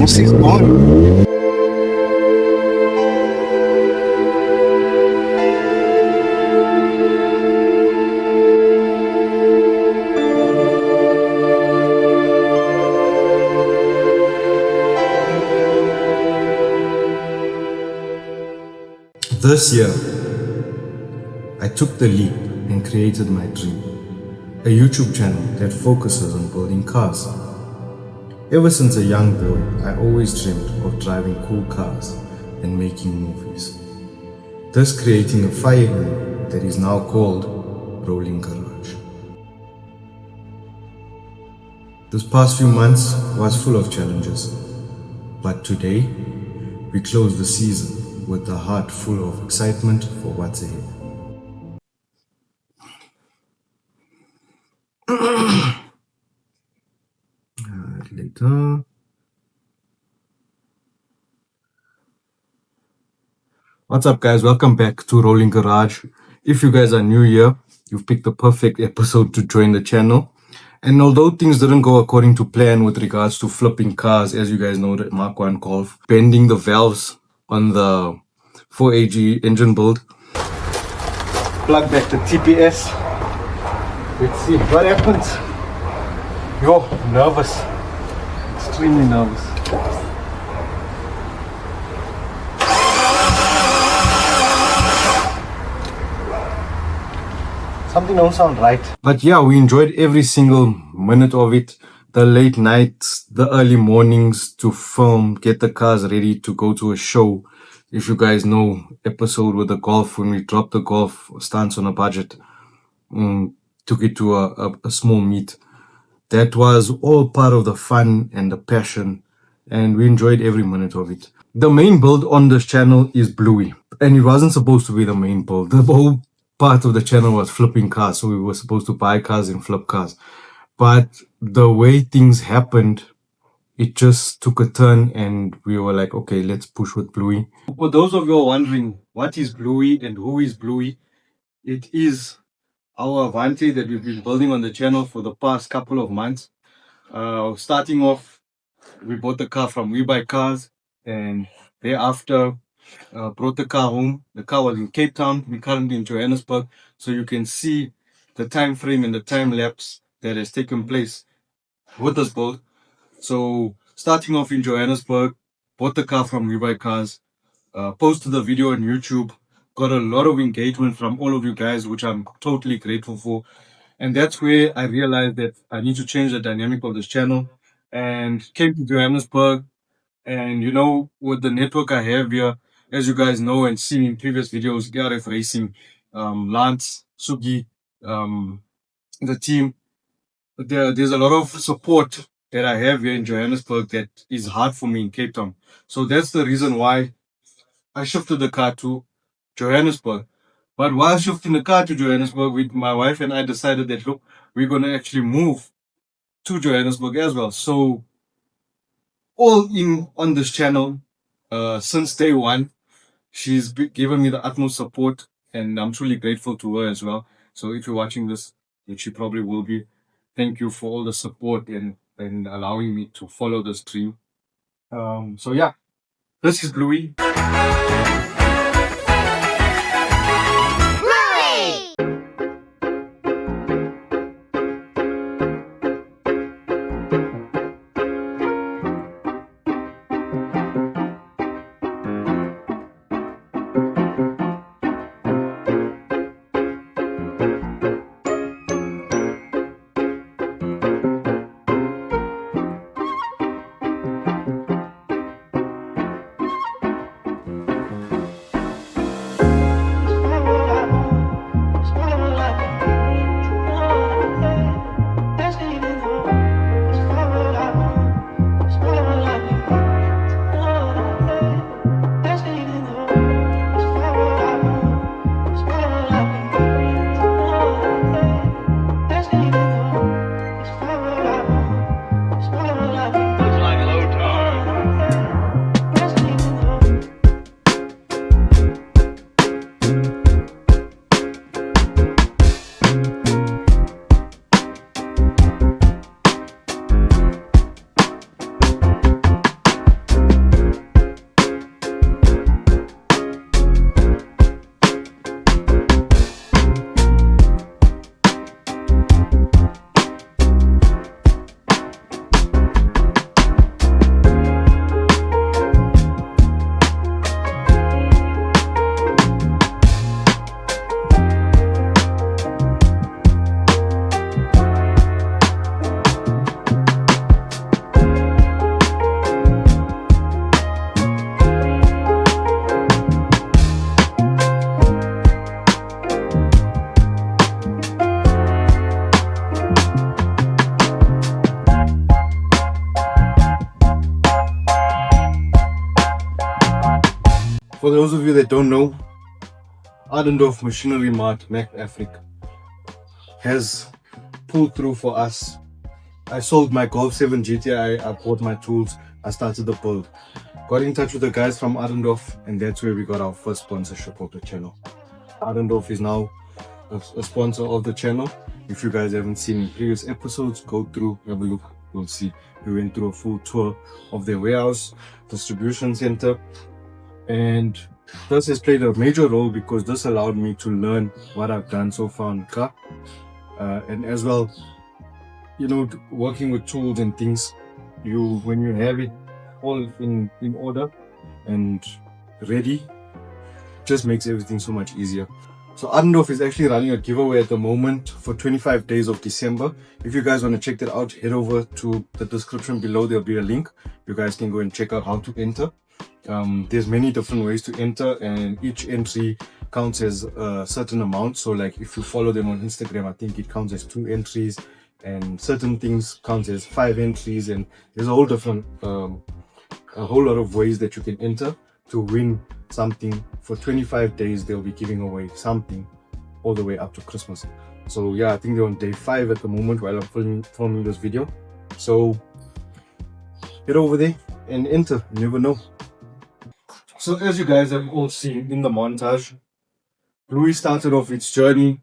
music's on. This year, I took the leap and created my dream, a YouTube channel that focuses on building cars. Ever since a young boy, I always dreamed of driving cool cars and making movies, thus creating a fire in me that is now called Rolling Garage. This past few months was full of challenges, but today we close the season with a heart full of excitement for what's ahead. Later. What's up, guys? Welcome back to Rolling Garage. If you guys are new here, you've picked the perfect episode to join the channel. And although things didn't go according to plan with regards to flipping cars, as you guys know, the Mark 1 Golf, bending the valves on the 4AG engine build, plug back the TPS. Let's see what happens. Yo, nervous. Extremely nervous. Something don't sound right. But yeah, we enjoyed every single minute of it. The late nights, the early mornings to film, get the cars ready to go to a show. If you guys know, episode with the Golf, when we dropped the Golf stance on a budget, took it to a small meet. That was all part of the fun and the passion, and we enjoyed every minute of it. The main build on this channel is Bluey, and it wasn't supposed to be the main build. The whole part of the channel was flipping cars, so we were supposed to buy cars and flip cars. But the way things happened, it just took a turn, and we were like, okay, let's push with Bluey. For those of you who are wondering what is Bluey and who is Bluey, it is our Vante that we've been building on the channel for the past couple of months. Starting off, we bought the car from We Buy Cars, and thereafter brought the car home. The car was in Cape Town. We're currently in Johannesburg, so you can see the time frame and the time lapse that has taken place with this build. So starting off in Johannesburg, bought the car from We Buy Cars, posted the video on YouTube, got a lot of engagement from all of you guys, which I'm totally grateful for. And that's where I realized that I need to change the dynamic of this channel, and came to Johannesburg. And you know, with the network I have here, as you guys know and seen in previous videos, GRF Racing, Lance, Sugi, the team, there's a lot of support that I have here in Johannesburg that is hard for me in Cape Town. So that's the reason why I shifted the car to Johannesburg. But while shifting the car to Johannesburg, with my wife and I decided that, look, we're going to actually move to Johannesburg as well. So all in on this channel, since day one, she's given me the utmost support, and I'm truly grateful to her as well. So if you're watching this, which she probably will be, thank you for all the support and allowing me to follow this dream. So yeah, this is Bluey. For those of you that don't know, Adendorf Machinery Mart, Mac Africa, has pulled through for us. I sold my Golf 7 GTI, I bought my tools, I started the build. Got in touch with the guys from Adendorf, and that's where we got our first sponsorship of the channel. Adendorf is now a sponsor of the channel. If you guys haven't seen previous episodes, go through, have a look, you'll see. We went through a full tour of their warehouse, distribution center, and this has played a major role because this allowed me to learn what I've done so far in the car. And as well, you know, working with tools and things, when you have it all in order and ready, just makes everything so much easier. So Adendorf is actually running a giveaway at the moment for 25 days of December. If you guys want to check that out, head over to the description below. There'll be a link. You guys can go and check out how to enter. There's many different ways to enter, and each entry counts as a certain amount. So like if you follow them on Instagram, I think it counts as 2 entries, and certain things counts as 5 entries, and there's a whole different a whole lot of ways that you can enter to win something. For 25 days they'll be giving away something all the way up to Christmas. So yeah, I think they're on day 5 at the moment while I'm filming this video. So get over there and enter, you never know. So as you guys have all seen in the montage, Bluey started off its journey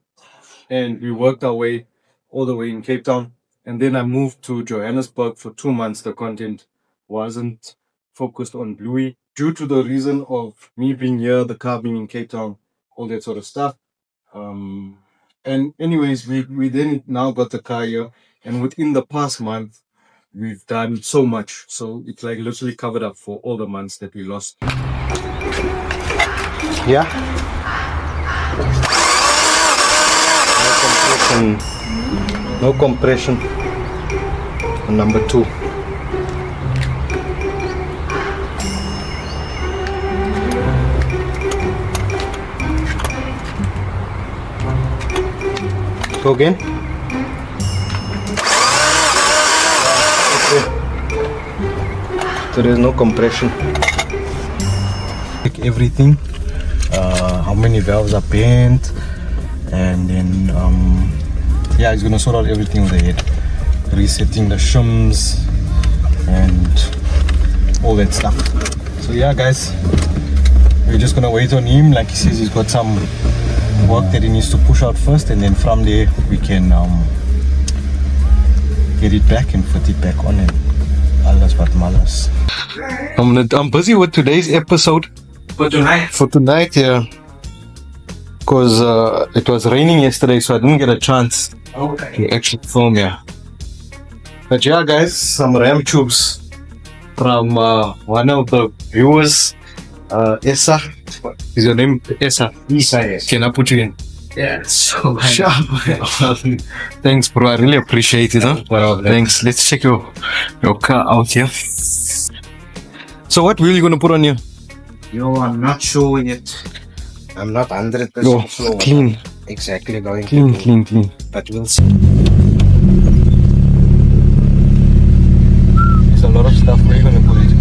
and we worked our way all the way in Cape Town, and then I moved to Johannesburg for 2 months. The content wasn't focused on Bluey due to the reason of me being here, the car being in Cape Town, all that sort of stuff. And anyways, we then now got the car here, and within the past month we've done so much, so it's like literally covered up for all the months that we lost. Yeah, no compression on number 2. Go again. Okay. So there is no compression. Check everything. How many valves are bent, and then yeah, he's gonna sort out everything with the head, resetting the shims and all that stuff. So yeah, guys, we're just gonna wait on him. Like he says, he's got some work that he needs to push out first, and then from there we can get it back and put it back on, and alles wat malas. I'm busy with today's episode for tonight, yeah, because it was raining yesterday, so I didn't get a chance to actually film. Yeah, but yeah, guys, some ram tubes from one of the viewers, Esa. Is your name Esa? Isa, yes. Can I put you in? Yeah, so sharp. Thanks, bro. I really appreciate it. Huh? Well, thanks. Let's check your car out here. So, what wheel are you gonna put on here? Yo, I'm not sure yet. I'm not 100% sure. Clean. Exactly going clean. But we'll see. There's a lot of stuff. Where are you gonna put it?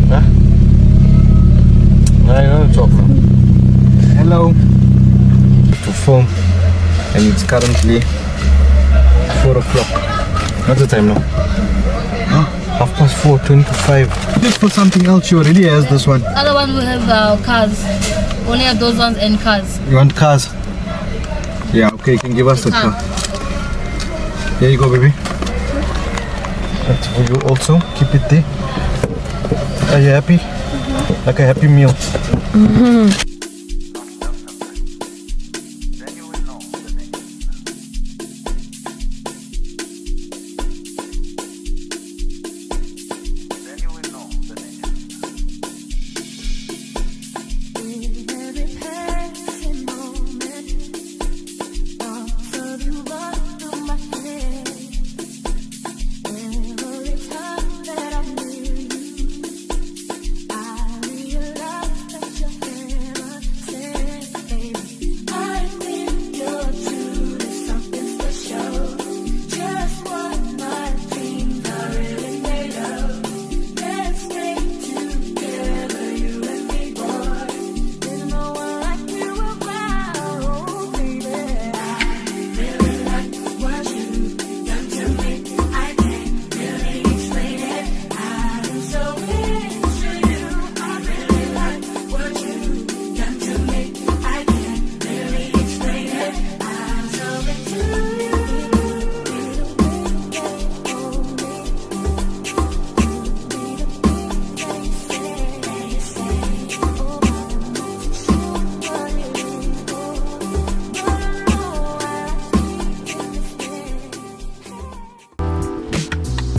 Huh? I don't talk now. Hello. To film, and it's currently 4 o'clock. What's the time now? Huh? 4:30, 20 to 5. Just for something else, she already has this one. Other one will have cars. Only have those ones and cars. You want cars? Yeah, okay, you can give us the car. There you go, baby. That's for you also. Keep it there. Are you happy? Like a happy meal.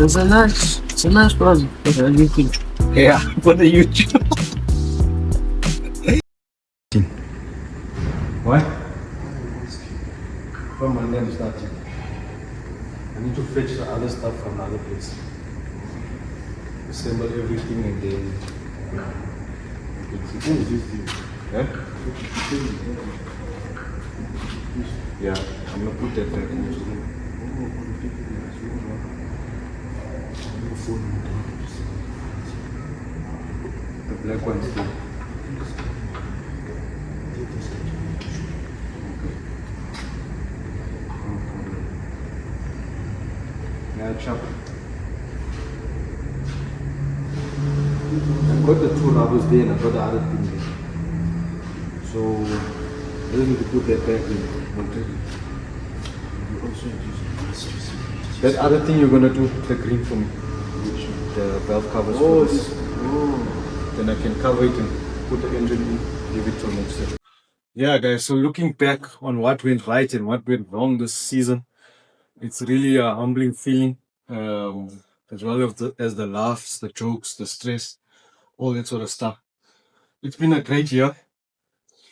It's a nice one for the YouTube. Yeah, for the YouTube. What? From Monday to start checking. I need to fetch the other stuff from the other place. Assemble everything and then. Yeah? Yeah, I'm gonna put that back in the room. The black one's there. Yeah, chop. I've got the 2 rubbers there and I've got the other thing there. So I just need to put that back in. That other thing you're gonna do the green for me, which the valve covers for this. Then I can cover it and put the engine in, leave it till next year. Yeah guys, so looking back on what went right and what went wrong this season, it's really a humbling feeling, as well as the laughs, the jokes, the stress, all that sort of stuff. It's been a great year.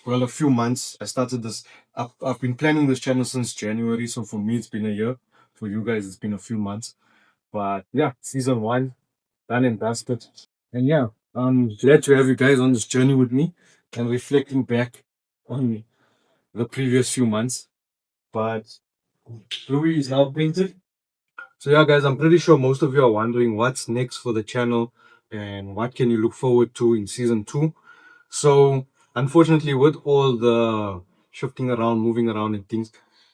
Well, a few months. I started this. I've been planning this channel since January, so for me it's been a year. For you guys, it's been a few months. But yeah, season 1 done and dusted. And yeah, I'm glad to have you guys on this journey with me and reflecting back on the previous few months. But Bluey is now painted. So yeah guys, I'm pretty sure most of you are wondering what's next for the channel and what can you look forward to in season 2. So unfortunately, with all the shifting around, moving around and things,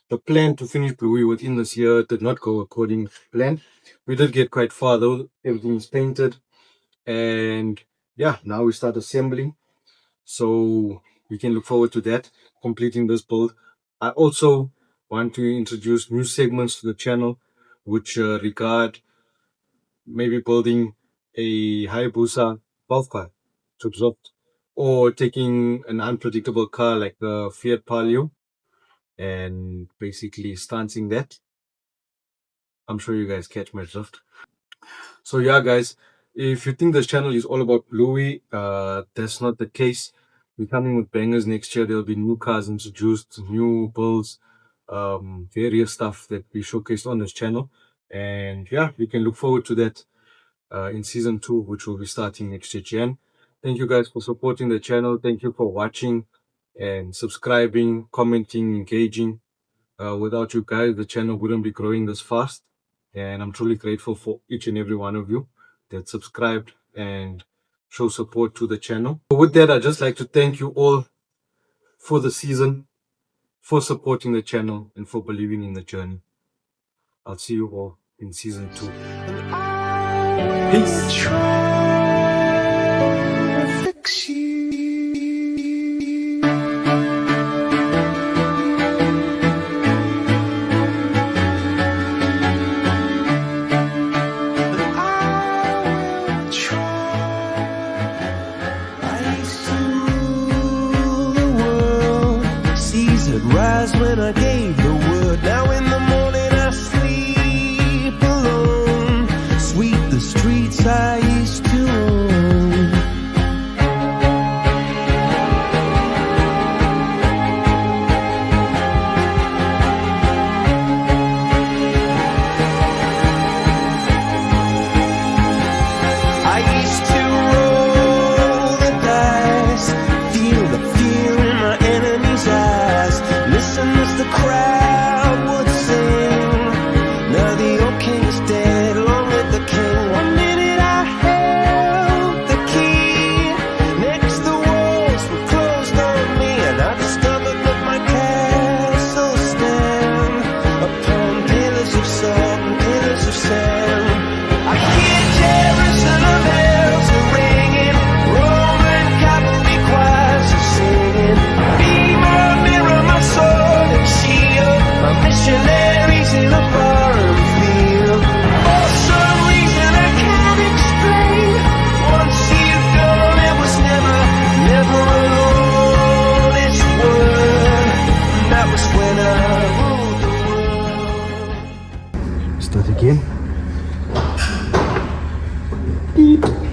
the plan to finish Bluey within this year did not go according to plan. We did get quite far though, everything is painted, and yeah, now we start assembling. So we can look forward to that, completing this build. I also want to introduce new segments to the channel, which regard maybe building a Hayabusa golf car to exhaust, or taking an unpredictable car like the Fiat Palio and basically stancing that. I'm sure you guys catch my drift. So yeah guys, if you think this channel is all about Bluey, that's not the case. We're coming with bangers next year. There'll be new cars introduced, new builds, various stuff that we showcased on this channel. And yeah, you can look forward to that in season 2, which will be starting next year, Jan. Thank you guys for supporting the channel. Thank you for watching and subscribing, commenting, engaging. Without you guys, the channel wouldn't be growing this fast. And I'm truly grateful for each and every one of you that subscribed and show support to the channel. With that, I'd just like to thank you all for the season, for supporting the channel, and for believing in the journey. I'll see you all in season 2. Peace. Rise when I gave the word. Now in the morning I sleep alone. Sweep the streets I used to own. I used to roll the dice, feel the fear in my enemy's eyes. Listen as the crowd would sing. Now the old king is dead, long live the king. One minute I held the key. Next the walls were closed on me, and I discovered that my castle stand upon pillars of salt and pillars of sand. I hear Jerusalem bells are ringing, Roman cavalry choirs are singing. Be my mirror, my sword and shield, my missionaries in a foreign field. For some reason I can't explain, once you've gone it was never, never alone. It's word, that was when I ruled the world. Start again. Beep.